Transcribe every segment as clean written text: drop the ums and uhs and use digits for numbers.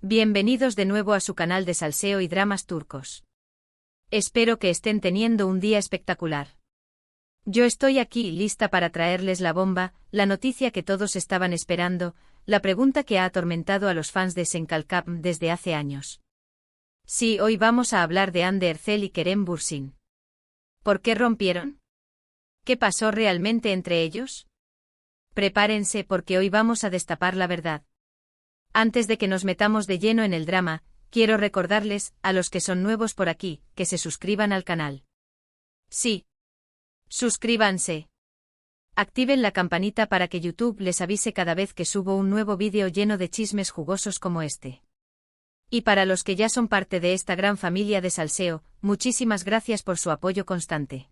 Bienvenidos de nuevo a su canal de salseo y dramas turcos. Espero que estén teniendo un día espectacular. Yo estoy aquí lista para traerles la bomba, la noticia que todos estaban esperando, la pregunta que ha atormentado a los fans de Senkalkam desde hace años. Sí, hoy vamos a hablar de Hande Erçel y Kerem Bürsin. ¿Por qué rompieron? ¿Qué pasó realmente entre ellos? Prepárense porque hoy vamos a destapar la verdad. Antes de que nos metamos de lleno en el drama, quiero recordarles, a los que son nuevos por aquí, que se suscriban al canal. Sí. Suscríbanse. Activen la campanita para que YouTube les avise cada vez que subo un nuevo vídeo lleno de chismes jugosos como este. Y para los que ya son parte de esta gran familia de salseo, muchísimas gracias por su apoyo constante.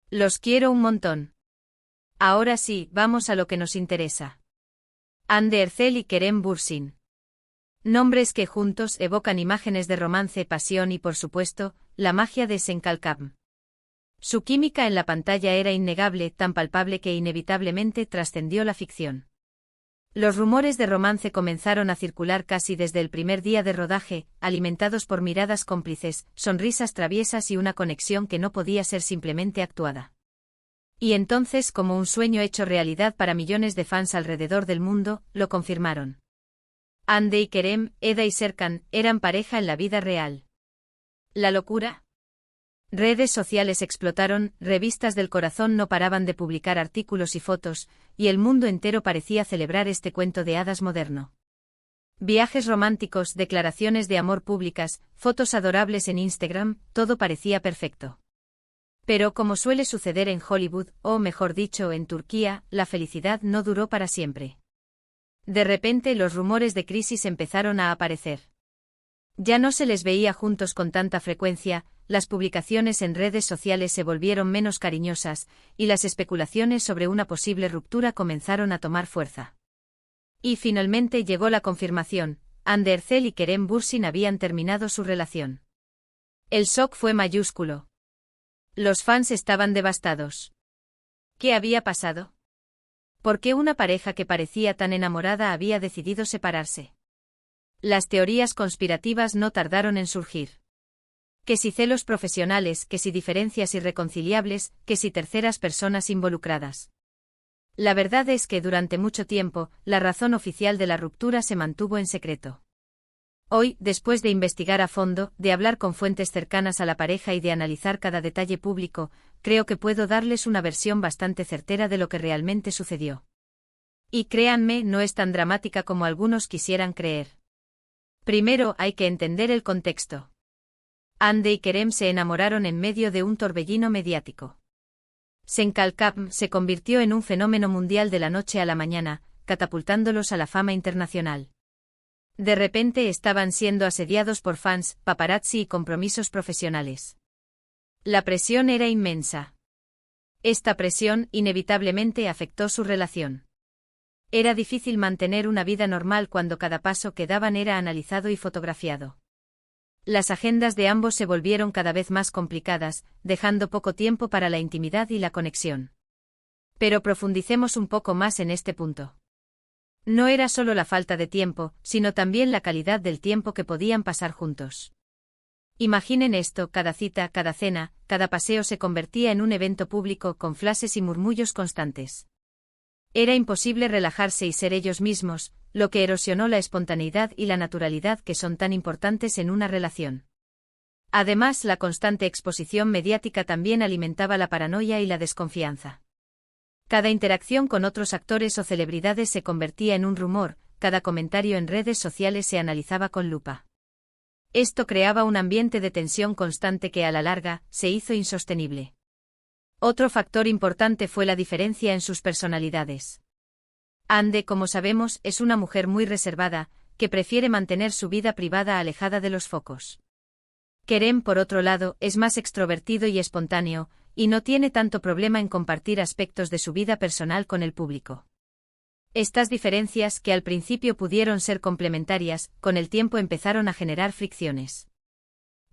Los quiero un montón. Ahora sí, vamos a lo que nos interesa. Hande Erçel y Kerem Bürsin. Nombres que juntos evocan imágenes de romance, pasión y, por supuesto, la magia de Senkalkam. Su química en la pantalla era innegable, tan palpable que inevitablemente trascendió la ficción. Los rumores de romance comenzaron a circular casi desde el primer día de rodaje, alimentados por miradas cómplices, sonrisas traviesas y una conexión que no podía ser simplemente actuada. Y entonces, como un sueño hecho realidad para millones de fans alrededor del mundo, lo confirmaron. Hande y Kerem, Eda y Serkan, eran pareja en la vida real. ¿La locura? Redes sociales explotaron, revistas del corazón no paraban de publicar artículos y fotos, y el mundo entero parecía celebrar este cuento de hadas moderno. Viajes románticos, declaraciones de amor públicas, fotos adorables en Instagram, todo parecía perfecto. Pero como suele suceder en Hollywood, o mejor dicho en Turquía, la felicidad no duró para siempre. De repente los rumores de crisis empezaron a aparecer. Ya no se les veía juntos con tanta frecuencia, las publicaciones en redes sociales se volvieron menos cariñosas, y las especulaciones sobre una posible ruptura comenzaron a tomar fuerza. Y finalmente llegó la confirmación: Hande Erçel y Kerem Bürsin habían terminado su relación. El shock fue mayúsculo. Los fans estaban devastados. ¿Qué había pasado? ¿Por qué una pareja que parecía tan enamorada había decidido separarse? Las teorías conspirativas no tardaron en surgir. Que si celos profesionales, que si diferencias irreconciliables, que si terceras personas involucradas. La verdad es que durante mucho tiempo, la razón oficial de la ruptura se mantuvo en secreto. Hoy, después de investigar a fondo, de hablar con fuentes cercanas a la pareja y de analizar cada detalle público, creo que puedo darles una versión bastante certera de lo que realmente sucedió. Y créanme, no es tan dramática como algunos quisieran creer. Primero hay que entender el contexto. Hande y Kerem se enamoraron en medio de un torbellino mediático. Senkalkam se convirtió en un fenómeno mundial de la noche a la mañana, catapultándolos a la fama internacional. De repente estaban siendo asediados por fans, paparazzi y compromisos profesionales. La presión era inmensa. Esta presión inevitablemente afectó su relación. Era difícil mantener una vida normal cuando cada paso que daban era analizado y fotografiado. Las agendas de ambos se volvieron cada vez más complicadas, dejando poco tiempo para la intimidad y la conexión. Pero profundicemos un poco más en este punto. No era solo la falta de tiempo, sino también la calidad del tiempo que podían pasar juntos. Imaginen esto: cada cita, cada cena, cada paseo se convertía en un evento público con flashes y murmullos constantes. Era imposible relajarse y ser ellos mismos, lo que erosionó la espontaneidad y la naturalidad que son tan importantes en una relación. Además, la constante exposición mediática también alimentaba la paranoia y la desconfianza. Cada interacción con otros actores o celebridades se convertía en un rumor, cada comentario en redes sociales se analizaba con lupa. Esto creaba un ambiente de tensión constante que a la larga se hizo insostenible. Otro factor importante fue la diferencia en sus personalidades. Hande, como sabemos, es una mujer muy reservada, que prefiere mantener su vida privada alejada de los focos. Kerem, por otro lado, es más extrovertido y espontáneo, y no tiene tanto problema en compartir aspectos de su vida personal con el público. Estas diferencias, que al principio pudieron ser complementarias, con el tiempo empezaron a generar fricciones.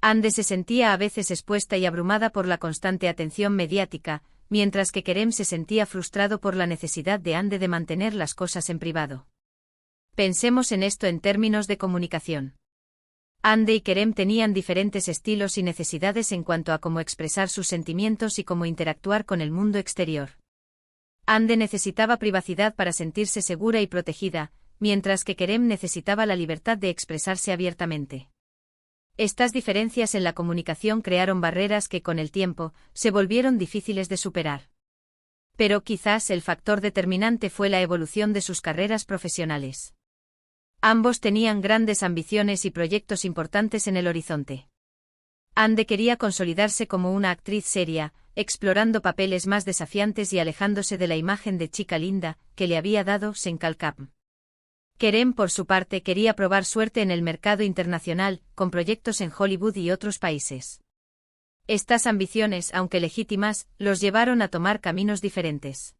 Hande se sentía a veces expuesta y abrumada por la constante atención mediática, mientras que Kerem se sentía frustrado por la necesidad de Hande de mantener las cosas en privado. Pensemos en esto en términos de comunicación. Hande y Kerem tenían diferentes estilos y necesidades en cuanto a cómo expresar sus sentimientos y cómo interactuar con el mundo exterior. Hande necesitaba privacidad para sentirse segura y protegida, mientras que Kerem necesitaba la libertad de expresarse abiertamente. Estas diferencias en la comunicación crearon barreras que con el tiempo se volvieron difíciles de superar. Pero quizás el factor determinante fue la evolución de sus carreras profesionales. Ambos tenían grandes ambiciones y proyectos importantes en el horizonte. Hande quería consolidarse como una actriz seria, explorando papeles más desafiantes y alejándose de la imagen de chica linda que le había dado Senkalkap. Kerem, por su parte, quería probar suerte en el mercado internacional, con proyectos en Hollywood y otros países. Estas ambiciones, aunque legítimas, los llevaron a tomar caminos diferentes.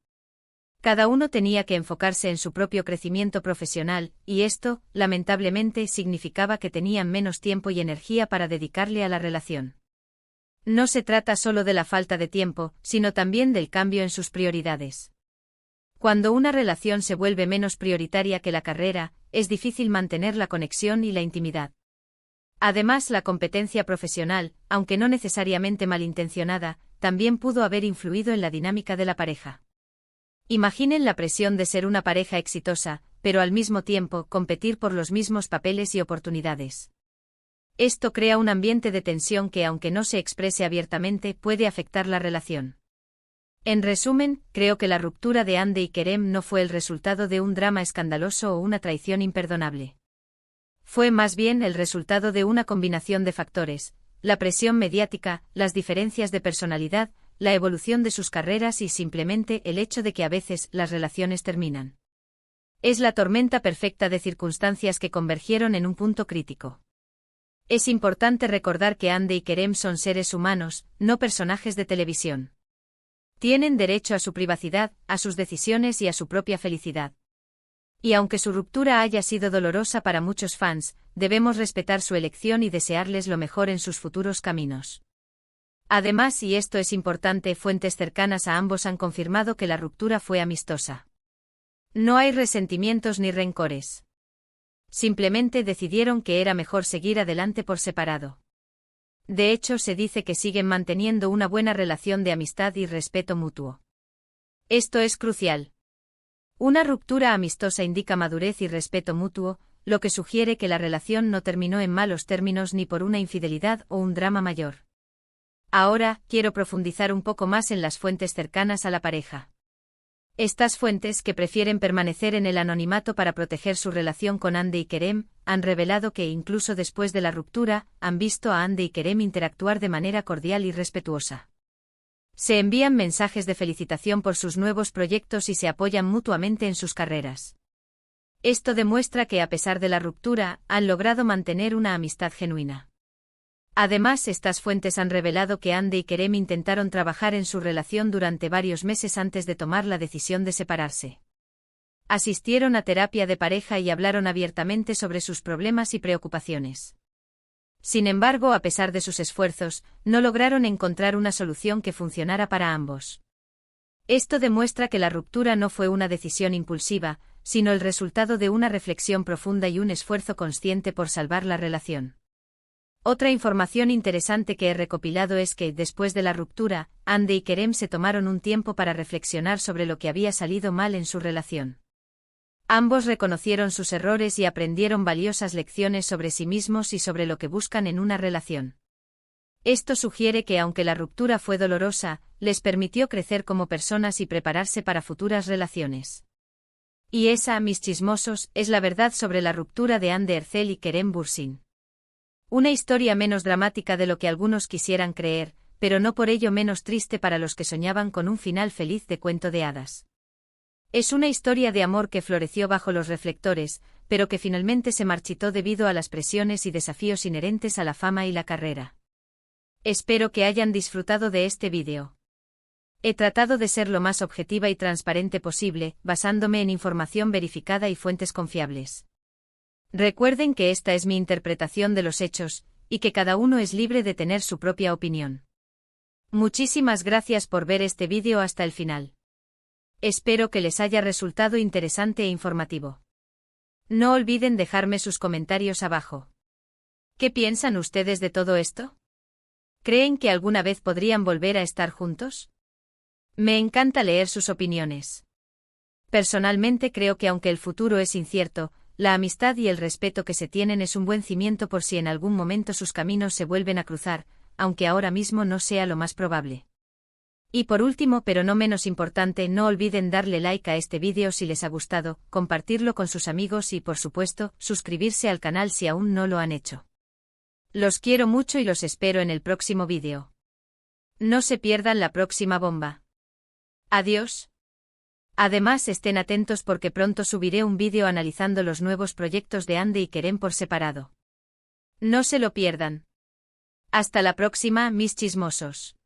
Cada uno tenía que enfocarse en su propio crecimiento profesional, y esto, lamentablemente, significaba que tenían menos tiempo y energía para dedicarle a la relación. No se trata solo de la falta de tiempo, sino también del cambio en sus prioridades. Cuando una relación se vuelve menos prioritaria que la carrera, es difícil mantener la conexión y la intimidad. Además, la competencia profesional, aunque no necesariamente malintencionada, también pudo haber influido en la dinámica de la pareja. Imaginen la presión de ser una pareja exitosa, pero al mismo tiempo competir por los mismos papeles y oportunidades. Esto crea un ambiente de tensión que, aunque no se exprese abiertamente, puede afectar la relación. En resumen, creo que la ruptura de Hande y Kerem no fue el resultado de un drama escandaloso o una traición imperdonable. Fue más bien el resultado de una combinación de factores: la presión mediática, las diferencias de personalidad, la evolución de sus carreras y simplemente el hecho de que a veces las relaciones terminan. Es la tormenta perfecta de circunstancias que convergieron en un punto crítico. Es importante recordar que Hande y Kerem son seres humanos, no personajes de televisión. Tienen derecho a su privacidad, a sus decisiones y a su propia felicidad. Y aunque su ruptura haya sido dolorosa para muchos fans, debemos respetar su elección y desearles lo mejor en sus futuros caminos. Además, y esto es importante, fuentes cercanas a ambos han confirmado que la ruptura fue amistosa. No hay resentimientos ni rencores. Simplemente decidieron que era mejor seguir adelante por separado. De hecho, se dice que siguen manteniendo una buena relación de amistad y respeto mutuo. Esto es crucial. Una ruptura amistosa indica madurez y respeto mutuo, lo que sugiere que la relación no terminó en malos términos ni por una infidelidad o un drama mayor. Ahora, quiero profundizar un poco más en las fuentes cercanas a la pareja. Estas fuentes, que prefieren permanecer en el anonimato para proteger su relación con Hande y Kerem, han revelado que incluso después de la ruptura, han visto a Hande y Kerem interactuar de manera cordial y respetuosa. Se envían mensajes de felicitación por sus nuevos proyectos y se apoyan mutuamente en sus carreras. Esto demuestra que, a pesar de la ruptura, han logrado mantener una amistad genuina. Además, estas fuentes han revelado que Hande y Kerem intentaron trabajar en su relación durante varios meses antes de tomar la decisión de separarse. Asistieron a terapia de pareja y hablaron abiertamente sobre sus problemas y preocupaciones. Sin embargo, a pesar de sus esfuerzos, no lograron encontrar una solución que funcionara para ambos. Esto demuestra que la ruptura no fue una decisión impulsiva, sino el resultado de una reflexión profunda y un esfuerzo consciente por salvar la relación. Otra información interesante que he recopilado es que, después de la ruptura, Hande y Kerem se tomaron un tiempo para reflexionar sobre lo que había salido mal en su relación. Ambos reconocieron sus errores y aprendieron valiosas lecciones sobre sí mismos y sobre lo que buscan en una relación. Esto sugiere que, aunque la ruptura fue dolorosa, les permitió crecer como personas y prepararse para futuras relaciones. Y esa, mis chismosos, es la verdad sobre la ruptura de Hande Erçel y Kerem Bürsin. Una historia menos dramática de lo que algunos quisieran creer, pero no por ello menos triste para los que soñaban con un final feliz de cuento de hadas. Es una historia de amor que floreció bajo los reflectores, pero que finalmente se marchitó debido a las presiones y desafíos inherentes a la fama y la carrera. Espero que hayan disfrutado de este vídeo. He tratado de ser lo más objetiva y transparente posible, basándome en información verificada y fuentes confiables. Recuerden que esta es mi interpretación de los hechos, y que cada uno es libre de tener su propia opinión. Muchísimas gracias por ver este vídeo hasta el final. Espero que les haya resultado interesante e informativo. No olviden dejarme sus comentarios abajo. ¿Qué piensan ustedes de todo esto? ¿Creen que alguna vez podrían volver a estar juntos? Me encanta leer sus opiniones. Personalmente creo que aunque el futuro es incierto, la amistad y el respeto que se tienen es un buen cimiento por si en algún momento sus caminos se vuelven a cruzar, aunque ahora mismo no sea lo más probable. Y por último, pero no menos importante, no olviden darle like a este vídeo si les ha gustado, compartirlo con sus amigos y, por supuesto, suscribirse al canal si aún no lo han hecho. Los quiero mucho y los espero en el próximo vídeo. No se pierdan la próxima bomba. Adiós. Además, estén atentos porque pronto subiré un vídeo analizando los nuevos proyectos de Ande y Kerem por separado. No se lo pierdan. Hasta la próxima, mis chismosos.